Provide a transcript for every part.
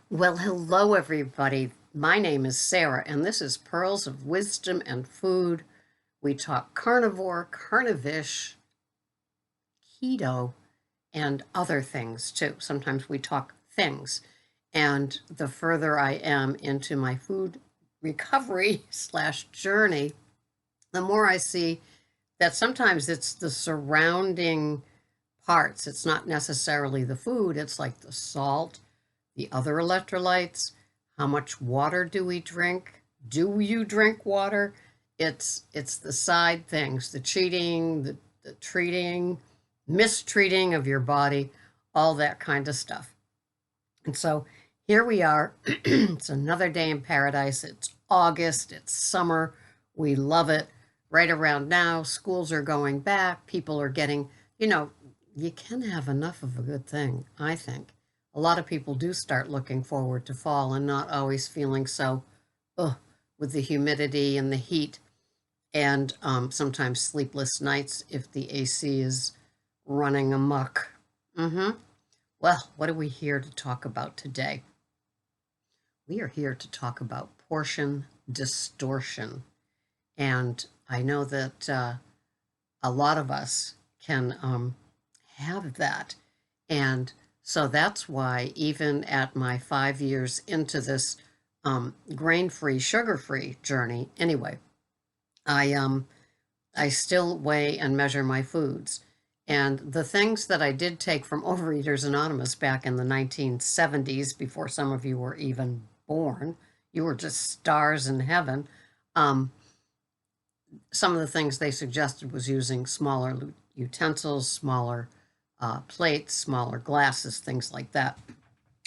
Well, hello, everybody. My name is Sarah, and this is Pearls of Wisdom and Food. We talk carnivore, carnivish, keto, and other things too. Sometimes we talk things. And the further I am into my food recovery slash journey, the more I see that sometimes it's the surrounding parts. It's not necessarily the food, it's like the salt, the other electrolytes, how much water do we drink? Do you drink water? It's the side things, the cheating, the treating, mistreating of your body, all that kind of stuff. And so here we are. It's another day in paradise. It's August, it's summer. We love it. Right around now, schools are going back. People are getting, you can have enough of a good thing, I think. A lot of people do start looking forward to fall and not always feeling so, with the humidity and the heat and sometimes sleepless nights if the AC is running amok. Well, what are we here to talk about today? We are here to talk about portion distortion. And I know that a lot of us can have that. And so that's why, even at my 5 years into this grain-free, sugar-free journey, anyway, I still weigh and measure my foods. And the things that I did take from Overeaters Anonymous back in the 1970s, before some of you were even born, you were just stars in heaven. Some of the things they suggested was using smaller utensils, smaller plates, smaller glasses, things like that.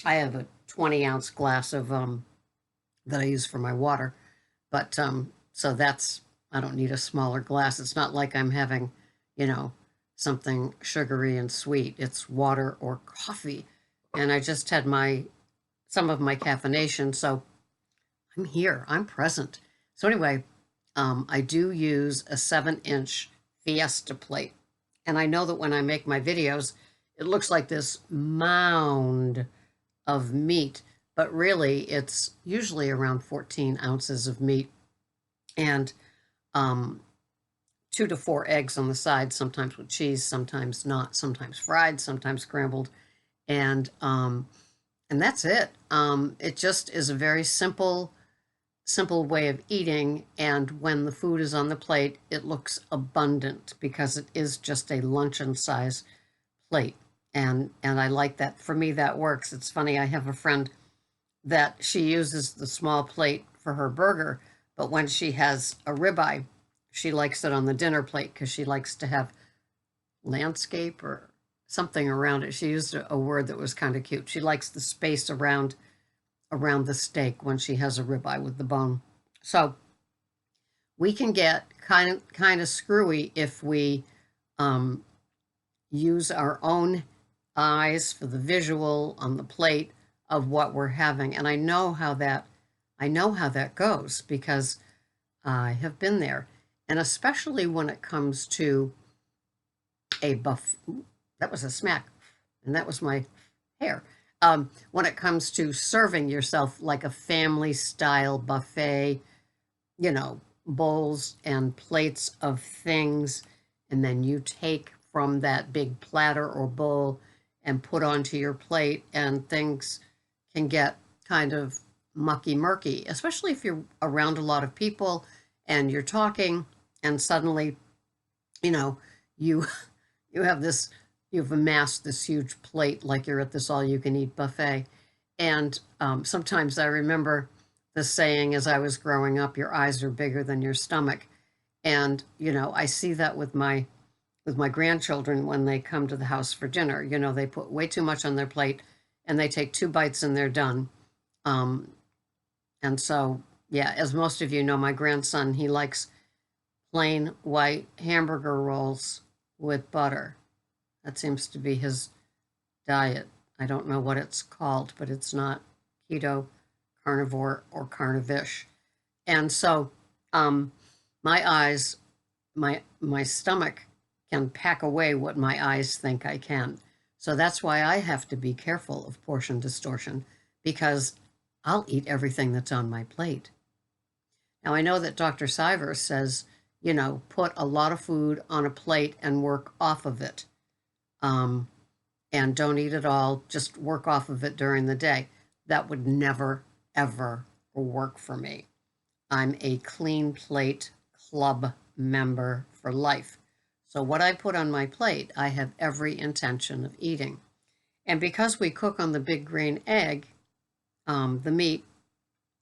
I have a 20-ounce glass of that I use for my water, but so that's, I don't need a smaller glass. It's not like I'm having, something sugary and sweet. It's water or coffee, and I just had some of my caffeination, so I'm here. I'm present. So anyway, I do use a 7-inch Fiesta plate. And I know that when I make my videos, it looks like this mound of meat, but really it's usually around 14 ounces of meat and 2 to 4 eggs on the side, sometimes with cheese, sometimes not, sometimes fried, sometimes scrambled. And that's it. It just is a very simple way of eating, and when the food is on the plate, it looks abundant because it is just a luncheon size plate. And I like that. For me, that works. It's funny, I have a friend that she uses the small plate for her burger, but when she has a ribeye, she likes it on the dinner plate because she likes to have landscape or something around it. She used a word that was kind of cute. She likes the space around the steak when she has a ribeye with the bone. So we can get kind of screwy if we use our own eyes for the visual on the plate of what we're having. And I know how that goes because I have been there. And especially when it comes to a buffet. That was a smack, and that was my hair. When it comes to serving yourself like a family style buffet, bowls and plates of things, and then you take from that big platter or bowl and put onto your plate, and things can get kind of mucky murky, especially if you're around a lot of people and you're talking and suddenly, you you've amassed this huge plate like you're at this all-you-can-eat buffet. And sometimes I remember the saying as I was growing up, your eyes are bigger than your stomach. And, I see that with my grandchildren when they come to the house for dinner. They put way too much on their plate and they take 2 bites and they're done. And so, yeah, as most of you know, my grandson, he likes plain white hamburger rolls with butter. That seems to be his diet. I don't know what it's called, but it's not keto, carnivore, or carnivish. And so my eyes, my stomach can pack away what my eyes think I can. So that's why I have to be careful of portion distortion, because I'll eat everything that's on my plate. Now, I know that Dr. Siver says, put a lot of food on a plate and work off of it. And don't eat it all, just work off of it during the day. That would never, ever work for me. I'm a clean plate club member for life. So what I put on my plate, I have every intention of eating. And because we cook on the big green egg, the meat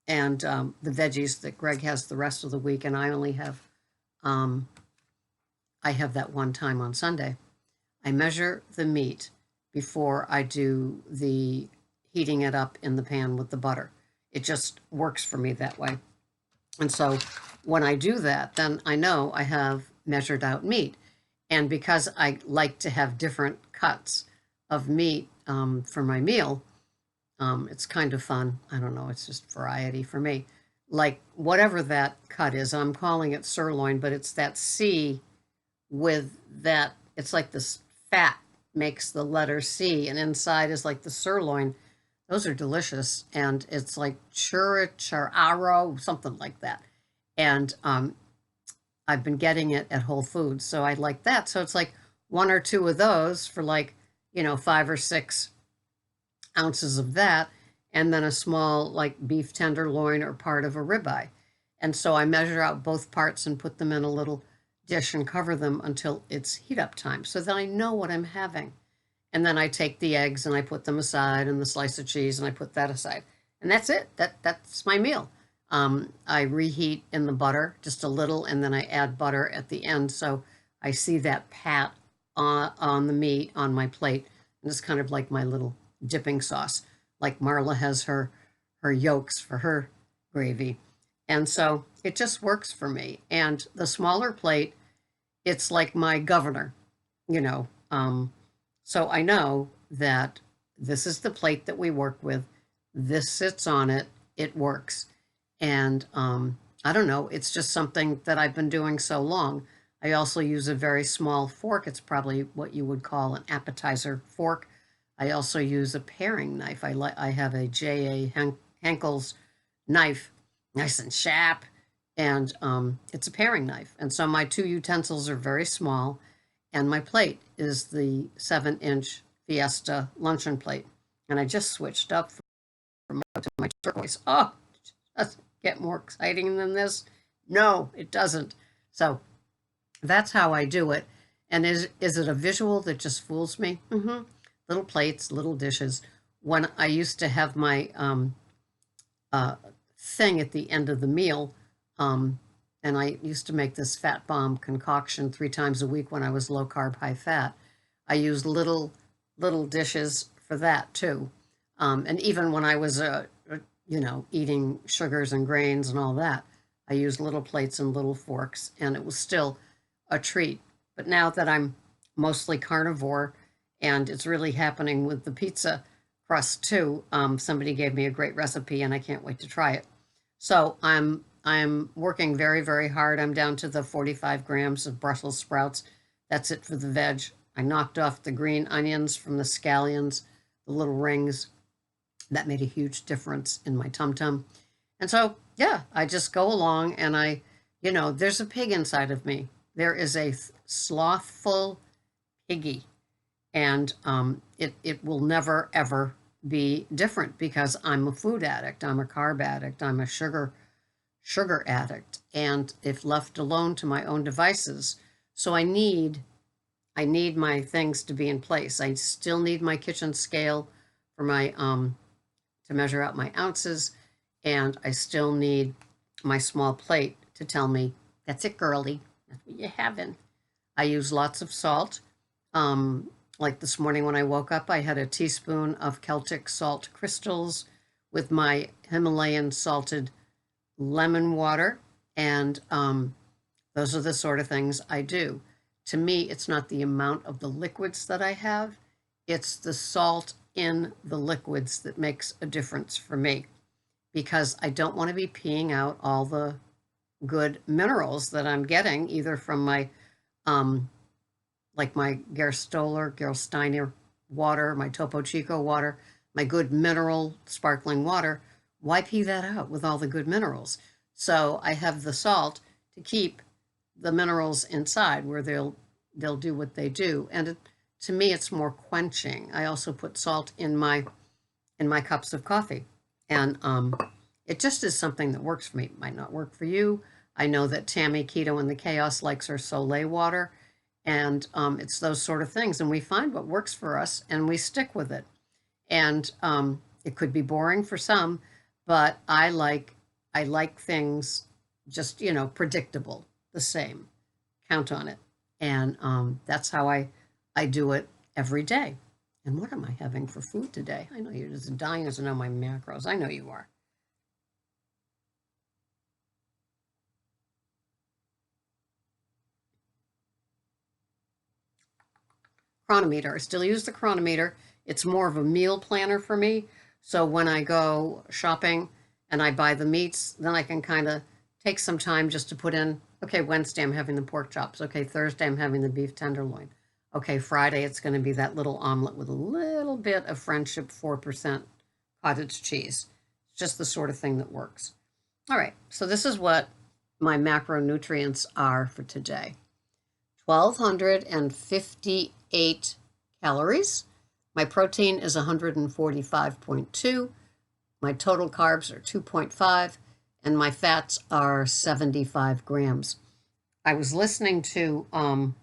and the veggies that Greg has the rest of the week, and I only have, I have that one time on Sunday. I measure the meat before I do the heating it up in the pan with the butter. It just works for me that way. And so when I do that, then I know I have measured out meat. And because I like to have different cuts of meat for my meal, it's kind of fun. I don't know, it's just variety for me. Like whatever that cut is, I'm calling it sirloin, but it's that C with that, it's like this fat makes the letter C, and inside is like the sirloin. Those are delicious, and it's like churrasco, something like that. And I've been getting it at Whole Foods, so I like that. So it's like one or two of those for like, 5 or 6 ounces of that, and then a small like beef tenderloin or part of a ribeye. And so I measure out both parts and put them in a little dish and cover them until it's heat up time, so that I know what I'm having. And then I take the eggs and I put them aside, and the slice of cheese, and I put that aside. And that's it. That's my meal. I reheat in the butter just a little, and then I add butter at the end. So I see that pat on the meat on my plate. And it's kind of like my little dipping sauce. Like Marla has her yolks for her gravy. And so it just works for me. And the smaller plate, it's like my governor, so I know that this is the plate that we work with. This sits on it. It works. And I don't know, it's just something that I've been doing so long. I also use a very small fork. It's probably what you would call an appetizer fork. I also use a paring knife. I have a J.A. Henkel's knife, nice and sharp, and it's a paring knife. And so my 2 utensils are very small, and my plate is the 7-inch Fiesta luncheon plate. And I just switched up from to my turquoise. Oh, doesn't get more exciting than this? No, it doesn't. So that's how I do it. And is it a visual that just fools me? Mm-hmm. Little plates, little dishes. When I used to have my thing at the end of the meal, and I used to make this fat bomb concoction 3 times a week when I was low carb, high fat. I used little dishes for that too. And even when I was, eating sugars and grains and all that, I used little plates and little forks, and it was still a treat. But now that I'm mostly carnivore, and it's really happening with the pizza crust too, somebody gave me a great recipe, and I can't wait to try it. So I'm working very, very hard. I'm down to the 45 grams of Brussels sprouts. That's it for the veg. I knocked off the green onions from the scallions, the little rings. That made a huge difference in my tum-tum. And so, yeah, I just go along, and there's a pig inside of me. There is a slothful piggy, and it will never, ever be different, because I'm a food addict. I'm a carb addict. I'm a sugar addict. And if left alone to my own devices, so I need my things to be in place. I still need my kitchen scale for my to measure out my ounces, and I still need my small plate to tell me, that's it, girlie. That's what you're having. I use lots of salt. Like this morning when I woke up, I had a teaspoon of Celtic salt crystals with my Himalayan salted lemon water, and those are the sort of things I do. To me, it's not the amount of the liquids that I have, it's the salt in the liquids that makes a difference for me, because I don't want to be peeing out all the good minerals that I'm getting, either from my like my Gersteiner water, my Topo Chico water. my good mineral sparkling water, why pee that out with all the good minerals? So I have the salt to keep the minerals inside where they'll do what they do. And to me, it's more quenching. I also put salt in my cups of coffee, and it just is something that works for me. It might not work for you. I know that Tammy Keto in the Chaos likes her Soleil water, and it's those sort of things. And we find what works for us, and we stick with it. And it could be boring for some, but I like things just, predictable, the same. Count on it. And that's how I do it every day. And what am I having for food today? I know you're just dying to know my macros. I know you are. Chronometer. I still use the chronometer. It's more of a meal planner for me. So when I go shopping and I buy the meats, then I can kind of take some time just to put in, okay, Wednesday I'm having the pork chops. Okay, Thursday I'm having the beef tenderloin. Okay, Friday it's going to be that little omelet with a little bit of Friendship 4% cottage cheese. It's just the sort of thing that works. All right, so this is what my macronutrients are for today. 1,258 calories. My protein is 145.2. My total carbs are 2.5, and my fats are 75 grams. I was listening to, I'll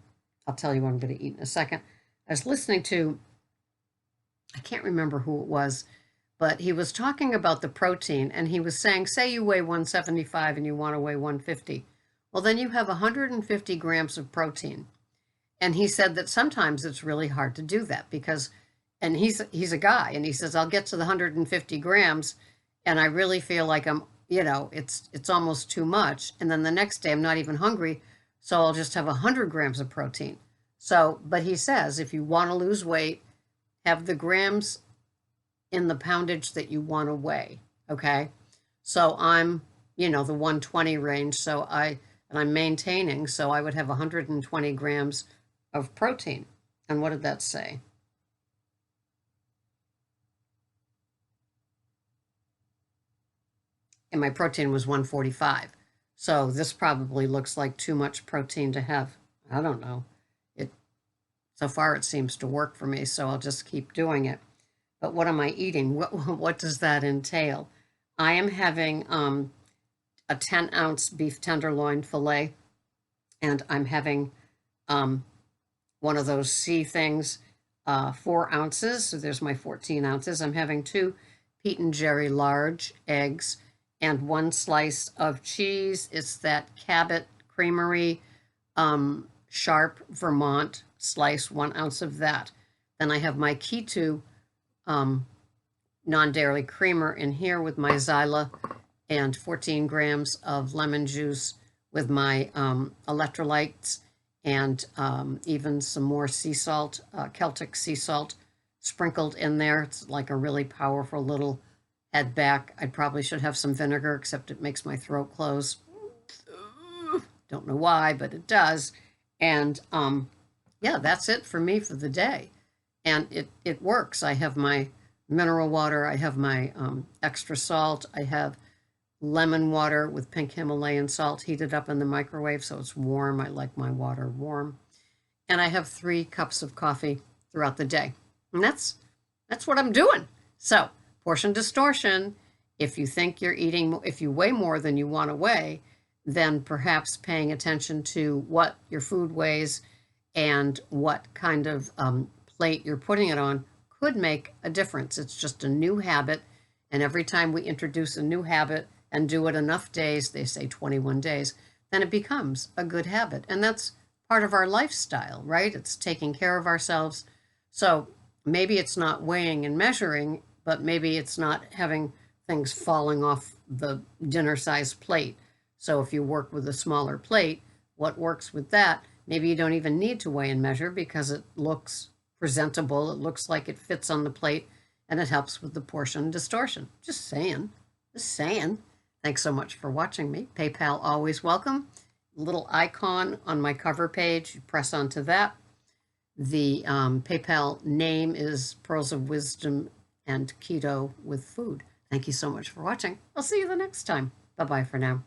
tell you what I'm going to eat in a second. I was listening to, I can't remember who it was, but he was talking about the protein, and he was saying, say you weigh 175 and you want to weigh 150. Well, then you have 150 grams of protein. And he said that sometimes it's really hard to do that because, and he's a guy, and he says, I'll get to the 150 grams and I really feel like I'm, it's almost too much. And then the next day I'm not even hungry. So I'll just have 100 grams of protein. So, but he says, if you want to lose weight, have the grams in the poundage that you want to weigh. Okay. So I'm, the 120 range. So and I'm maintaining. So I would have 120 grams of protein. And what did that say? And my protein was 145. So this probably looks like too much protein to have. I don't know. So far it seems to work for me, so I'll just keep doing it. But what am I eating? What does that entail? I am having a 10-ounce beef tenderloin fillet, and I'm having one of those C things, 4 ounces. So there's my 14 ounces. I'm having 2 Pete and Jerry large eggs and 1 slice of cheese. It's that Cabot Creamery Sharp Vermont slice, 1 ounce of that. Then I have my Keto non-dairy creamer in here with my Zyla and 14 grams of lemon juice with my electrolytes and even some more sea salt, Celtic sea salt sprinkled in there. It's like a really powerful little head back. I probably should have some vinegar, except it makes my throat close. Don't know why, but it does. And yeah, that's it for me for the day. And it works. I have my mineral water. I have my extra salt. I have lemon water with pink Himalayan salt heated up in the microwave so it's warm. I like my water warm. And I have 3 cups of coffee throughout the day. And that's what I'm doing. So, portion distortion. If you think you're eating, if you weigh more than you want to weigh, then perhaps paying attention to what your food weighs and what kind of plate you're putting it on could make a difference. It's just a new habit. And every time we introduce a new habit and do it enough days, they say 21 days, then it becomes a good habit. And that's part of our lifestyle, right? It's taking care of ourselves. So maybe it's not weighing and measuring, but maybe it's not having things falling off the dinner size plate. So if you work with a smaller plate, what works with that? Maybe you don't even need to weigh and measure because it looks presentable. It looks like it fits on the plate and it helps with the portion distortion. Just saying. Thanks so much for watching me. PayPal always welcome. Little icon on my cover page. You press onto that. The PayPal name is Pearls of Wisdom and keto with food. Thank you so much for watching. I'll see you the next time. Bye-bye for now.